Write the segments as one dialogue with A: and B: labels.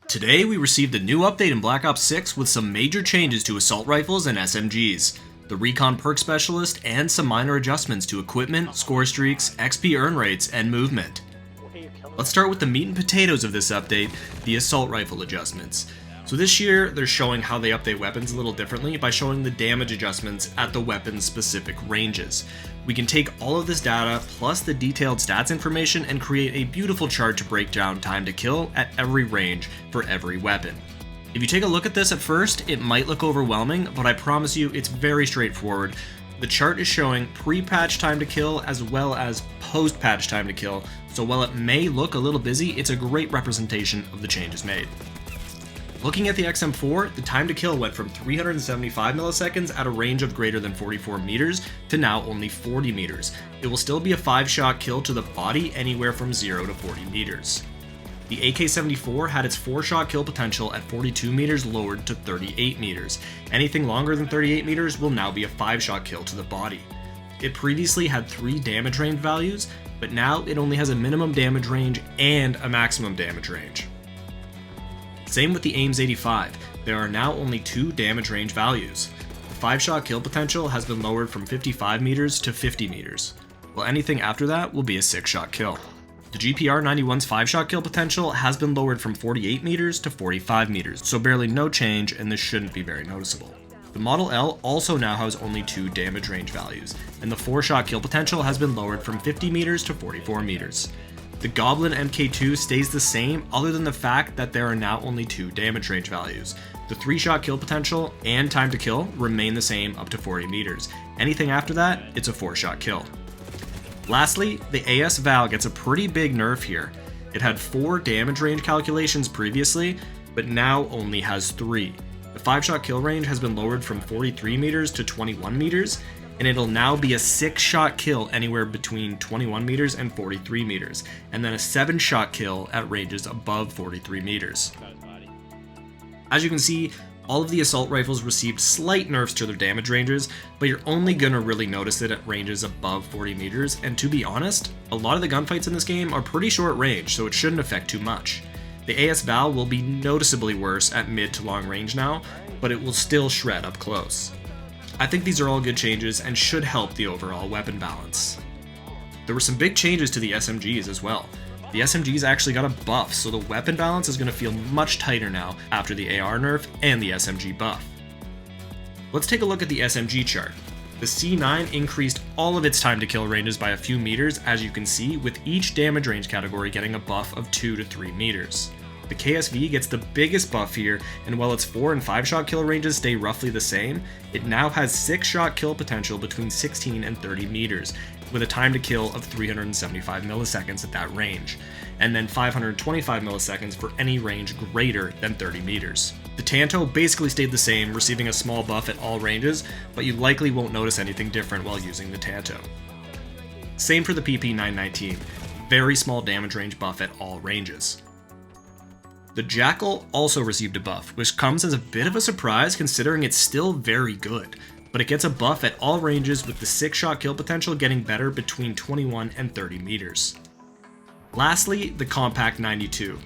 A: Today we received a new update in Black Ops 6 with some major changes to assault rifles and SMGs, the recon perk specialist, and some minor adjustments to equipment, score streaks, XP earn rates, and movement. Let's start with the meat and potatoes of this update, the assault rifle adjustments. So this year, they're showing how they update weapons a little differently by showing the damage adjustments at the weapon's specific ranges. We can take all of this data plus the detailed stats information and create a beautiful chart to break down time to kill at every range for every weapon. If you take a look at this at first, it might look overwhelming, but I promise you it's very straightforward. The chart is showing pre-patch time to kill as well as post-patch time to kill, so while it may look a little busy, it's a great representation of the changes made. Looking at the XM4, the time to kill went from 375 milliseconds at a range of greater than 44 meters to now only 40 meters. It will still be a 5-shot kill to the body anywhere from 0 to 40 meters. The AK-74 had its 4-shot kill potential at 42 meters lowered to 38 meters. Anything longer than 38 meters will now be a 5-shot kill to the body. It previously had 3 damage range values, but now it only has a minimum damage range and a maximum damage range. Same with the Ames 85, there are now only 2 damage range values. The 5-shot kill potential has been lowered from 55 meters to 50 meters, while anything after that will be a 6-shot kill. The GPR-91's 5-shot kill potential has been lowered from 48 meters to 45 meters, so barely no change, and this shouldn't be very noticeable. The Model L also now has only 2 damage range values, and the 4-shot kill potential has been lowered from 50 meters to 44 meters. The Goblin MK2 stays the same other than the fact that there are now only 2 damage range values. The 3-shot kill potential and time to kill remain the same up to 40 meters. Anything after that, it's a 4-shot kill. Lastly, the AS Val gets a pretty big nerf here. It had 4 damage range calculations previously, but now only has 3. The 5-shot kill range has been lowered from 43 meters to 21 meters, and it'll now be a 6-shot kill anywhere between 21 meters and 43 meters, and then a 7-shot kill at ranges above 43 meters. As you can see, all of the assault rifles received slight nerfs to their damage ranges, but you're only gonna really notice it at ranges above 40 meters, and to be honest, a lot of the gunfights in this game are pretty short range, so it shouldn't affect too much. The AS Val will be noticeably worse at mid to long range now, but it will still shred up close. I think these are all good changes and should help the overall weapon balance. There were some big changes to the SMGs as well. The SMGs actually got a buff, so the weapon balance is going to feel much tighter now after the AR nerf and the SMG buff. Let's take a look at the SMG chart. The C9 increased all of its time to kill ranges by a few meters, as you can see, with each damage range category getting a buff of 2 to 3 meters. The KSV gets the biggest buff here, and while its 4 and 5-shot kill ranges stay roughly the same, it now has 6-shot kill potential between 16 and 30 meters, with a time to kill of 375 milliseconds at that range, and then 525 milliseconds for any range greater than 30 meters. The Tanto basically stayed the same, receiving a small buff at all ranges, but you likely won't notice anything different while using the Tanto. Same for the PP919, very small damage range buff at all ranges. The Jackal also received a buff, which comes as a bit of a surprise considering it's still very good, but it gets a buff at all ranges with the 6-shot kill potential getting better between 21 and 30 meters. Lastly, the Compact 92.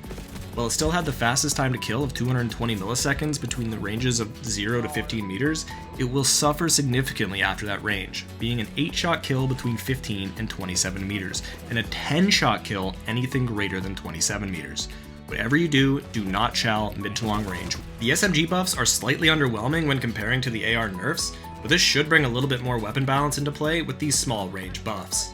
A: While it still had the fastest time to kill of 220 milliseconds between the ranges of 0 to 15 meters, it will suffer significantly after that range, being an 8-shot kill between 15 and 27 meters, and a 10-shot kill anything greater than 27 meters. Whatever you do, do not shell mid to long range. The SMG buffs are slightly underwhelming when comparing to the AR nerfs, but this should bring a little bit more weapon balance into play with these small range buffs.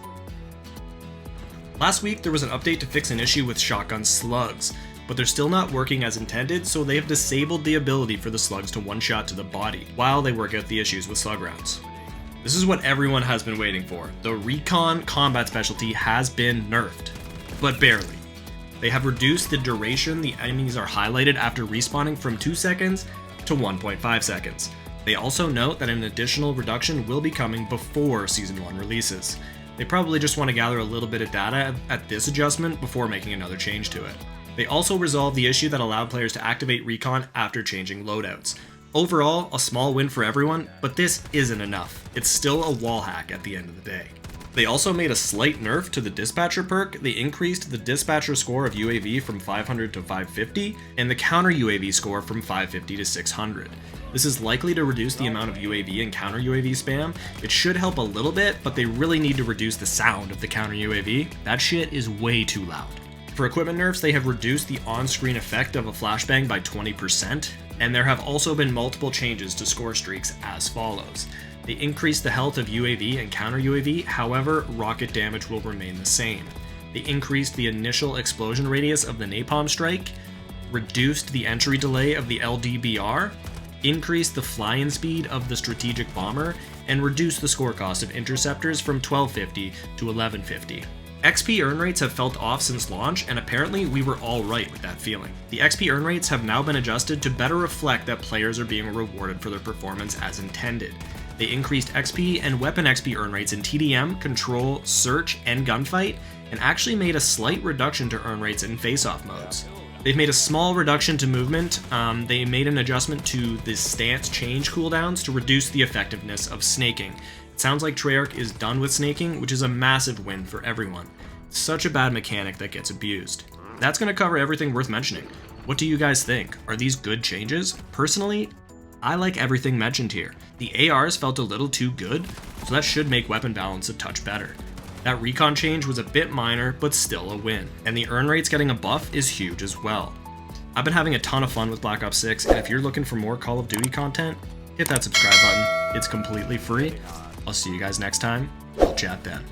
A: Last week there was an update to fix an issue with shotgun slugs, but they're still not working as intended, so they have disabled the ability for the slugs to one-shot to the body while they work out the issues with slug rounds. This is what everyone has been waiting for. The recon combat specialty has been nerfed, but barely. They have reduced the duration the enemies are highlighted after respawning from 2 seconds to 1.5 seconds. They also note that an additional reduction will be coming before Season 1 releases. They probably just want to gather a little bit of data at this adjustment before making another change to it. They also resolved the issue that allowed players to activate recon after changing loadouts. Overall, a small win for everyone, but this isn't enough. It's still a wall hack at the end of the day. They also made a slight nerf to the Dispatcher perk. They increased the Dispatcher score of UAV from 500 to 550, and the counter UAV score from 550 to 600. This is likely to reduce the amount of UAV and counter UAV spam. It should help a little bit, but they really need to reduce the sound of the counter UAV. That shit is way too loud. For equipment nerfs, they have reduced the on-screen effect of a flashbang by 20%, and there have also been multiple changes to score streaks as follows. They increased the health of UAV and counter UAV, however, rocket damage will remain the same. They increased the initial explosion radius of the napalm strike, reduced the entry delay of the LDBR, increased the fly-in speed of the strategic bomber, and reduced the score cost of interceptors from 1250 to 1150. XP earn rates have felt off since launch, and apparently we were all right with that feeling. The XP earn rates have now been adjusted to better reflect that players are being rewarded for their performance as intended. They increased XP and weapon XP earn rates in TDM, Control, Search, and Gunfight, and actually made a slight reduction to earn rates in face-off modes. They've made a small reduction to movement. They made an adjustment to the stance change cooldowns to reduce the effectiveness of snaking. It sounds like Treyarch is done with snaking, which is a massive win for everyone. Such a bad mechanic that gets abused. That's going to cover everything worth mentioning. What do you guys think? Are these good changes? Personally, I like everything mentioned here. The ARs felt a little too good, so that should make weapon balance a touch better. That recon change was a bit minor, but still a win, and the earn rates getting a buff is huge as well. I've been having a ton of fun with Black Ops 6, and if you're looking for more Call of Duty content, hit that subscribe button. It's completely free. I'll see you guys next time. We'll chat then.